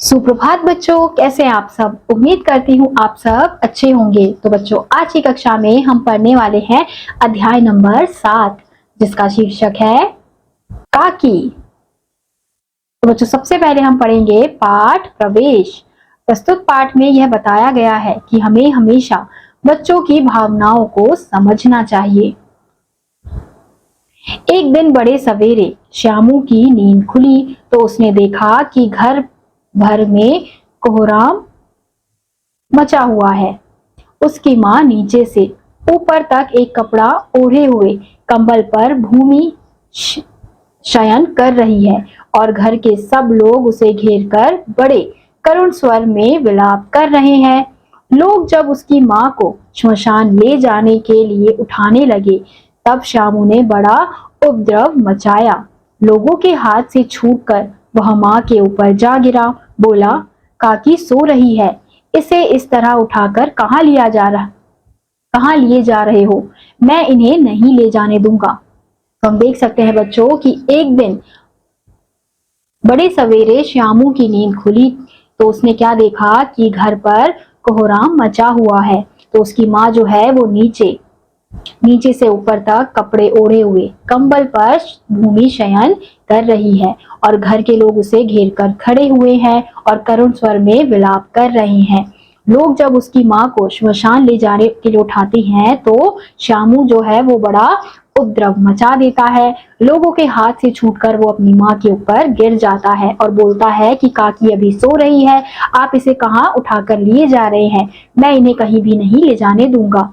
सुप्रभात बच्चों, कैसे हैं आप सब। उम्मीद करती हूँ आप सब अच्छे होंगे। तो बच्चों, आज की कक्षा में हम पढ़ने वाले हैं अध्याय नंबर 7, जिसका शीर्षक है काकी। तो बच्चों, सबसे पहले हम पढ़ेंगे पाठ प्रवेश। प्रस्तुत पाठ में यह बताया गया है कि हमें हमेशा बच्चों की भावनाओं को समझना चाहिए। एक दिन बड़े सवेरे श्यामू की नींद खुली तो उसने देखा कि घर भर में कोहराम मचा हुआ है। उसकी माँ नीचे से ऊपर तक एक कपड़ा ओढ़े हुए कंबल पर भूमि शयन कर रही है और घर के सब लोग उसे घेरकर बड़े करुण स्वर में विलाप कर रहे हैं। लोग जब उसकी माँ को श्मशान ले जाने के लिए उठाने लगे, तब श्यामू ने बड़ा उपद्रव मचाया। लोगों के हाथ से छूटकर वह माँ के ऊपर जा गिरा। बोला, काकी सो रही है, इसे इस तरह उठाकर कहाँ लिए जा रहे हो? मैं इन्हें नहीं ले जाने दूंगा। तो हम देख सकते हैं बच्चों कि एक दिन बड़े सवेरे श्यामू की नींद खुली तो उसने क्या देखा कि घर पर कोहराम मचा हुआ है। तो उसकी माँ जो है वो नीचे से ऊपर तक कपड़े ओढ़े हुए कंबल पर भूमि शयन कर रही है और घर के लोग उसे घेर कर खड़े हुए हैं और करुण स्वर में विलाप कर रहे हैं। लोग जब उसकी माँ को श्मशान ले जाने के लिए उठाते हैं तो श्यामू जो है वो बड़ा उपद्रव मचा देता है। लोगों के हाथ से छूटकर वो अपनी माँ के ऊपर गिर जाता है और बोलता है कि काकी अभी सो रही है, आप इसे कहाँ उठाकर लिए जा रहे हैं? मैं इन्हें कहीं भी नहीं ले जाने दूंगा।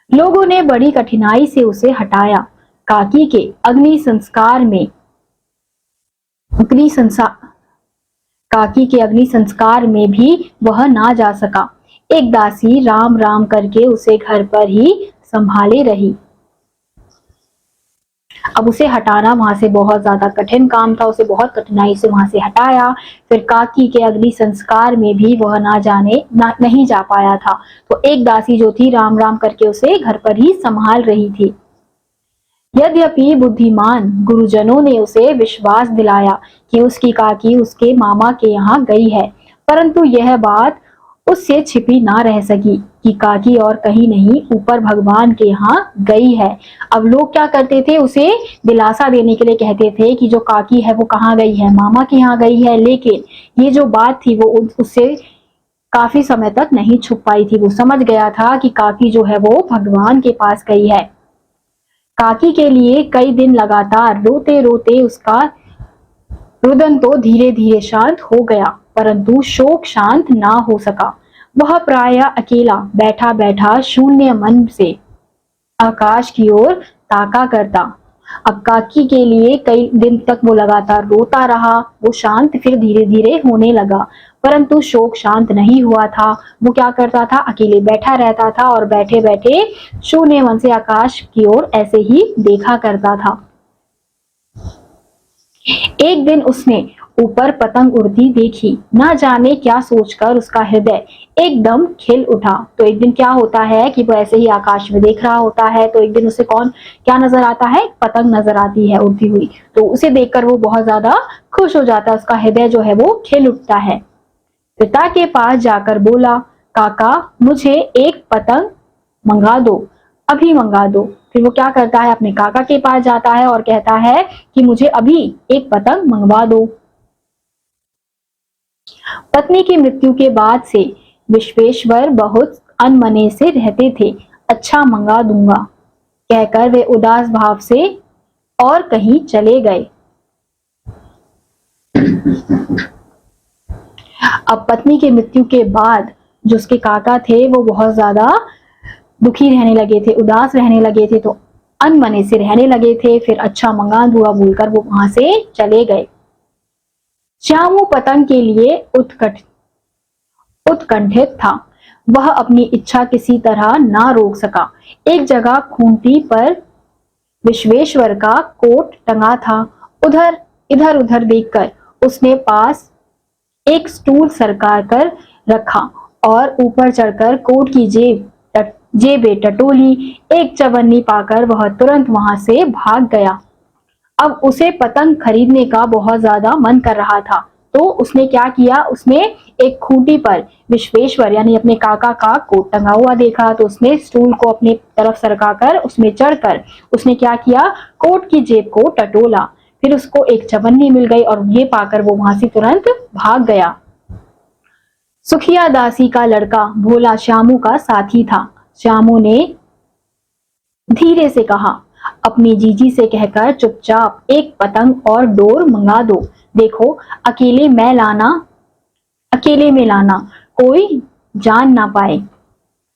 लोगों ने बड़ी कठिनाई से उसे हटाया। काकी के अग्नि संस्कार में भी वह ना जा सका। एक दासी राम राम करके उसे घर पर ही संभाले रही। अब उसे हटाना वहां से बहुत ज्यादा कठिन काम था। उसे बहुत कठिनाई से वहां से हटाया। फिर काकी के अग्नि संस्कार में भी वह नहीं जा पाया था। तो एक दासी जो थी राम राम करके उसे घर पर ही संभाल रही थी। यद्यपि बुद्धिमान गुरुजनों ने उसे विश्वास दिलाया कि उसकी काकी उसके मामा के यहाँ गई है, परंतु यह बात उससे छिपी ना रह सकी कि काकी और कहीं नहीं, ऊपर भगवान के यहाँ गई है। अब लोग क्या करते थे, उसे दिलासा देने के लिए कहते थे कि जो काकी है वो कहाँ गई है, मामा के यहाँ गई है। लेकिन ये जो बात थी वो उससे काफी समय तक नहीं छुप पाई थी। वो समझ गया था कि काकी जो है वो भगवान के पास गई है। काकी के लिए कई दिन लगातार रोते रोते उसका रुदन तो धीरे धीरे शांत हो गया, परंतु शोक शांत ना हो सका। वह प्रायः अकेला बैठा बैठा शून्य मन से आकाश की ओर ताका करता। अब काकी के लिए कई दिन तक वो लगातार रोता रहा। वो शांत फिर धीरे धीरे होने लगा, परंतु शोक शांत नहीं हुआ था। वो क्या करता था, अकेले बैठा रहता था और बैठे बैठे शून्य मन से आकाश की ओर ऐसे ही देखा करता था। एक दिन उसने ऊपर पतंग उड़ती देखी। ना जाने क्या सोचकर उसका हृदय एकदम खिल उठा। तो एक दिन क्या होता है कि वो ऐसे ही आकाश में देख रहा होता है, तो एक दिन उसे क्या नजर आता है, पतंग नजर आती है उड़ती हुई। तो उसे देखकर वो बहुत ज्यादा खुश हो जाता है, उसका हृदय जो है वो खिल उठता है। पिता के पास जाकर बोला, काका मुझे एक पतंग मंगा दो, अभी मंगा दो। फिर वो क्या करता है, अपने काका के पास जाता है और कहता है कि मुझे अभी एक पतंग मंगवा दो। पत्नी की मृत्यु के बाद से विश्वेश्वर बहुत अनमने से रहते थे। अच्छा मंगा दूंगा कहकर वे उदास भाव से और कहीं चले गए। अब पत्नी की मृत्यु के बाद जो उसके काका थे वो बहुत ज्यादा दुखी रहने लगे थे, उदास रहने लगे थे, तो अनमने से रहने लगे थे। फिर अच्छा मंगा दूंगा बोलकर वो वहां से चले गए। श्यामू पतंग के लिए उत्कंठित था। वह अपनी इच्छा किसी तरह ना रोक सका। एक जगह खूंटी पर विश्वेश्वर का कोट टंगा था। इधर उधर देखकर उसने पास एक स्टूल सरका कर रखा और ऊपर चढ़कर कोट की जेबें टटोली। एक चवन्नी पाकर वह तुरंत वहां से भाग गया। अब उसे पतंग खरीदने का बहुत ज्यादा मन कर रहा था। तो उसने क्या किया, उसने एक खूंटी पर विश्वेश्वर यानी अपने काका का कोट टंगा हुआ देखा। तो उसने स्टूल को अपनी तरफ सरकाकर उसमें चढ़कर उसने क्या किया, कोट की जेब को टटोला। फिर उसको एक चवन्नी मिल गई और ये पाकर वो वहां से तुरंत भाग गया। सुखिया दासी का लड़का भोला श्यामू का साथी था। श्यामू ने धीरे से कहा, अपनी जीजी से कहकर चुपचाप एक पतंग और डोर मंगा दो। देखो अकेले में लाना, कोई जान ना पाए।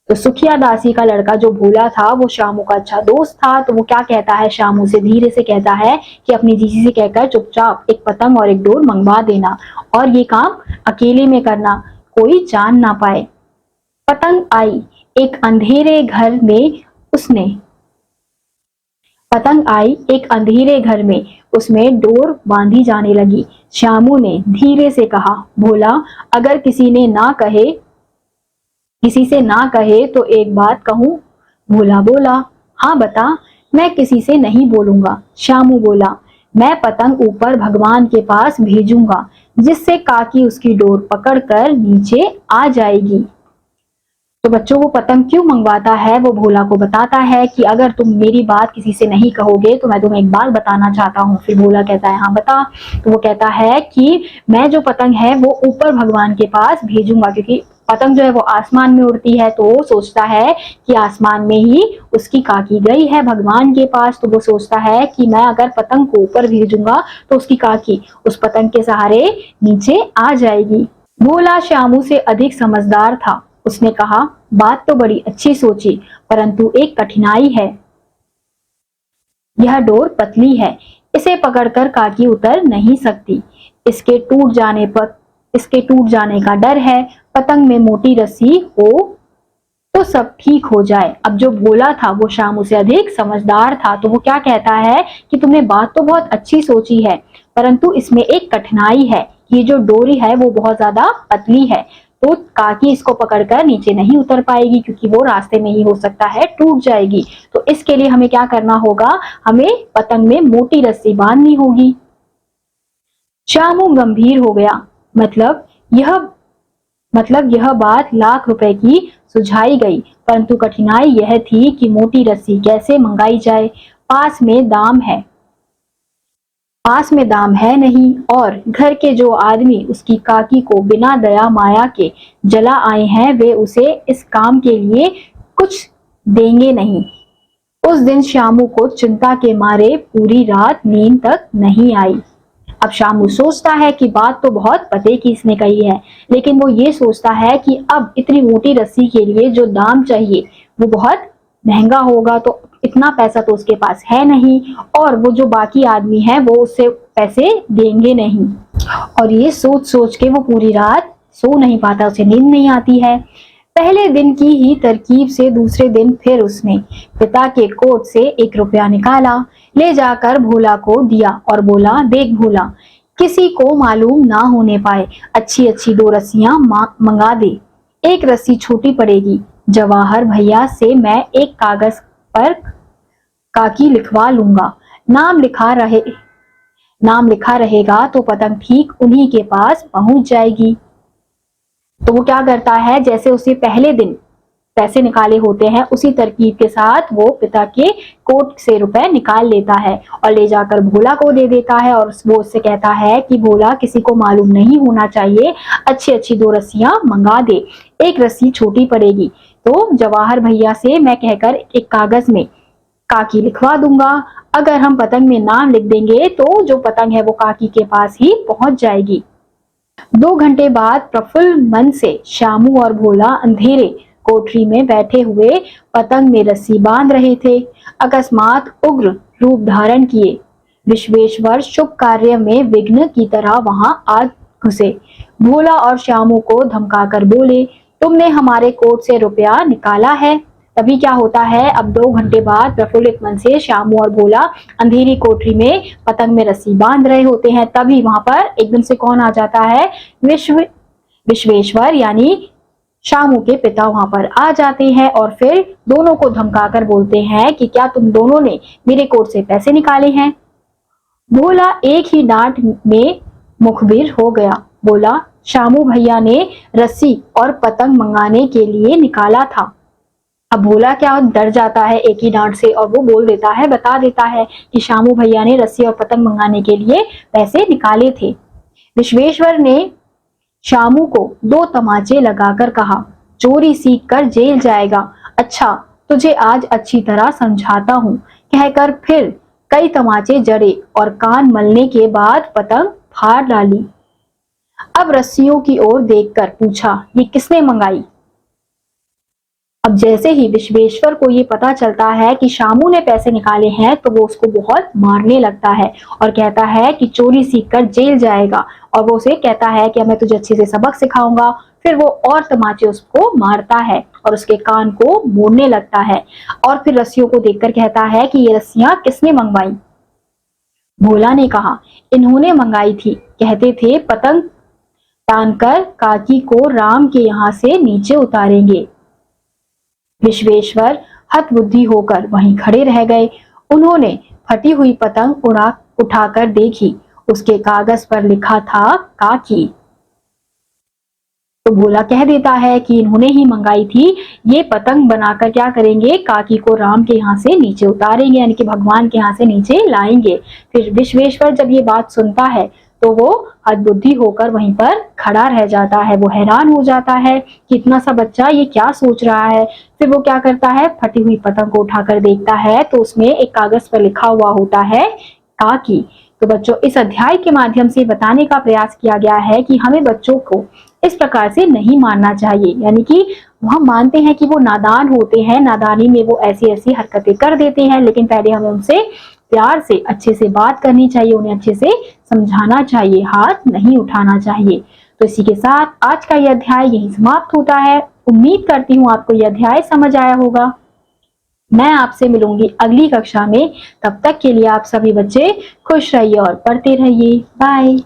तो सुखिया दासी का लड़का जो भोला था वो श्यामू का अच्छा दोस्त था। तो वो क्या कहता है, श्यामू से धीरे से कहता है कि अपनी जीजी से कहकर चुपचाप एक पतंग और एक डोर मंगवा देना और ये काम अकेले में करना, कोई जान ना पाए। पतंग आई एक अंधेरे घर में उसमें डोर बांधी जाने लगी। श्यामू ने धीरे से कहा, भोला अगर किसी से ना कहे तो एक बात कहूं। भोला बोला, हाँ बता। मैं किसी से नहीं बोलूंगा। श्यामू बोला, मैं पतंग ऊपर भगवान के पास भेजूंगा, जिससे काकी उसकी डोर पकड़कर नीचे आ जाएगी। तो बच्चों वो पतंग क्यों मंगवाता है, वो भोला को बताता है कि अगर तुम मेरी बात किसी से नहीं कहोगे तो मैं तुम्हें एक बात बताना चाहता हूँ। फिर भोला कहता है, हाँ बता। तो वो कहता है कि मैं जो पतंग है वो ऊपर भगवान के पास भेजूंगा, क्योंकि पतंग जो है वो आसमान में उड़ती है। तो वो सोचता है कि आसमान में ही उसकी काकी गई है भगवान के पास। तो वो सोचता है कि मैं अगर पतंग को ऊपर भेजूंगा तो उसकी काकी उस पतंग के सहारे नीचे आ जाएगी। भोला श्यामू से अधिक समझदार था। उसने कहा, बात तो बड़ी अच्छी सोची, परंतु एक कठिनाई है। यह डोर पतली है, इसे पकड़कर काकी उतर नहीं सकती। इसके टूट जाने का डर है। पतंग में मोटी रस्सी हो तो सब ठीक हो जाए। अब जो भोला था वो श्यामू से अधिक समझदार था। तो वो क्या कहता है कि तुमने बात तो बहुत अच्छी सोची है, परंतु इसमें एक कठिनाई है। ये जो डोरी है वो बहुत ज्यादा पतली है, तो काकी इसको पकड़कर नीचे नहीं उतर पाएगी, क्योंकि वो रास्ते में ही हो सकता है टूट जाएगी। तो इसके लिए हमें क्या करना होगा, हमें पतंग में मोटी रस्सी बांधनी होगी। श्यामू गंभीर हो गया। मतलब यह बात लाख रुपए की सुझाई गई, परंतु कठिनाई यह थी कि मोटी रस्सी कैसे मंगाई जाए। पास में दाम है नहीं, और घर के जो आदमी उसकी काकी को बिना दया माया के जला आए हैं वे उसे इस काम के लिए कुछ देंगे नहीं। उस दिन श्यामू को चिंता के मारे पूरी रात नींद तक नहीं आई। अब श्यामू सोचता है कि बात तो बहुत पते की इसने कही है, लेकिन वो ये सोचता है कि अब इतनी मोटी रस्सी के लिए जो दाम चाहिए वो बहुत महंगा होगा, तो इतना पैसा तो उसके पास है नहीं, और वो जो बाकी आदमी है वो उससे पैसे देंगे नहीं। और ये सोच सोच के वो पूरी रात सो नहीं पाता, उसे नींद नहीं आती है। पहले दिन की ही तरकीब से दूसरे दिन फिर उसने पिता के कोट से 1 रुपया निकाला, ले जाकर भोला को दिया और बोला, देख भोला, किसी को मालूम ना होने पाए, अच्छी अच्छी 2 रस्सियां मंगा दे। एक रस्सी छोटी पड़ेगी। जवाहर भैया से मैं एक कागज पर काकी लिखवा लूंगा। नाम लिखा रहेगा तो पतंग ठीक उन्हीं के पास पहुंच जाएगी। तो वो क्या करता है, जैसे उसे पहले दिन पैसे निकाले होते हैं उसी तरकीब के साथ वो पिता के कोट से रुपए निकाल लेता है और ले जाकर भोला को दे देता है, और वो उससे कहता है कि भोला, किसी को मालूम नहीं होना चाहिए, अच्छी अच्छी 2 रस्सियां मंगा दे, एक रस्सी छोटी पड़ेगी। तो जवाहर भैया से मैं कहकर एक कागज में काकी लिखवा दूंगा। अगर हम पतंग में नाम लिख देंगे तो जो पतंग है वो काकी के पास ही पहुंच जाएगी। 2 घंटे बाद प्रफुल्ल मन से श्यामू और भोला अंधेरे कोठरी में बैठे हुए पतंग में रस्सी बांध रहे थे। अकस्मात उग्र रूप धारण किए विश्वेश्वर शुभ कार्य में विघ्न की तरह वहां आ घुसे। भोला और श्यामू को धमकाकर बोले, तुमने हमारे कोट से रुपया निकाला है। तभी क्या होता है, अब 2 घंटे बाद प्रफुल्लित मन से श्यामू और भोला अंधेरी कोठरी में पतंग में रस्सी बांध रहे होते हैं। तभी वहां पर एकदम से कौन आ जाता है, विश्वेश्वर यानी श्यामू के पिता वहां पर आ जाते हैं और फिर दोनों को धमकाकर बोलते हैं कि क्या तुम दोनों ने मेरे कोट से पैसे निकाले हैं। भोला एक ही डांट में मुखबिर हो गया। बोला, शामू भैया ने रस्सी और पतंग मंगाने के लिए निकाला था। अब भोला क्या डर जाता है एक ही डांट से, और वो बोल देता है, बता देता है कि शामू भैया ने रस्सी और पतंग मंगाने के लिए पैसे निकाले थे। विश्वेश्वर ने शामू को 2 तमाचे लगाकर कहा, चोरी सीख कर जेल जाएगा। अच्छा, तुझे आज अच्छी तरह समझाता हूँ, कहकर फिर कई तमाचे जड़े और कान मलने के बाद पतंग फाड़ डाली। अब रस्सियों की ओर देखकर पूछा, ये किसने मंगाई? अब जैसे ही विश्वेश्वर को ये पता चलता है कि शामू ने पैसे निकाले हैं, तो वो उसको बहुत मारने लगता है और कहता है कि चोरी सीखकर जेल जाएगा, और वो उसे कहता है कि मैं तुझे अच्छे से सबक सिखाऊंगा। फिर वो और तमाचे उसको मारता है और उसके कान को मोड़ने लगता है, और फिर रस्सियों को देखकर कहता है कि ये रस्सियां किसने मंगवाई? भोला ने कहा, इन्होंने मंगाई थी, कहते थे पतंग तानकर काकी को राम के यहाँ से नीचे उतारेंगे। विश्वेश्वर हतबुद्धि होकर वहीं खड़े रह गए। उन्होंने फटी हुई पतंग उठाकर देखी, उसके कागज पर लिखा था काकी। तो भोला कह देता है कि इन्होंने ही मंगाई थी, ये पतंग बनाकर क्या करेंगे, काकी को राम के यहाँ से नीचे उतारेंगे, यानी कि भगवान के यहाँ से नीचे लाएंगे। फिर विश्वेश्वर जब ये बात सुनता है तो वो हतबुद्धि होकर वहीं पर खड़ा रह जाता है। वो हैरान हो जाता है कि इतना सा बच्चा ये क्या सोच रहा है। फिर वो क्या करता है, फटी हुई पतंग को उठाकर देखता है तो उसमें एक कागज पर लिखा हुआ होता है काकी। तो बच्चों, इस अध्याय के माध्यम से बताने का प्रयास किया गया है कि हमें बच्चों को इस प्रकार से नहीं मानना चाहिए, यानी कि हम मानते हैं कि वो नादान होते हैं, नादानी में वो ऐसी ऐसी हरकतें कर देते हैं, लेकिन पहले हमें उनसे प्यार से अच्छे से बात करनी चाहिए, उन्हें अच्छे से समझाना चाहिए, हाथ नहीं उठाना चाहिए। तो इसी के साथ आज का यह अध्याय यहीं समाप्त होता है। उम्मीद करती हूँ आपको यह अध्याय समझ आया होगा। मैं आपसे मिलूंगी अगली कक्षा में। तब तक के लिए आप सभी बच्चे खुश रहिए और पढ़ते रहिए। बाय।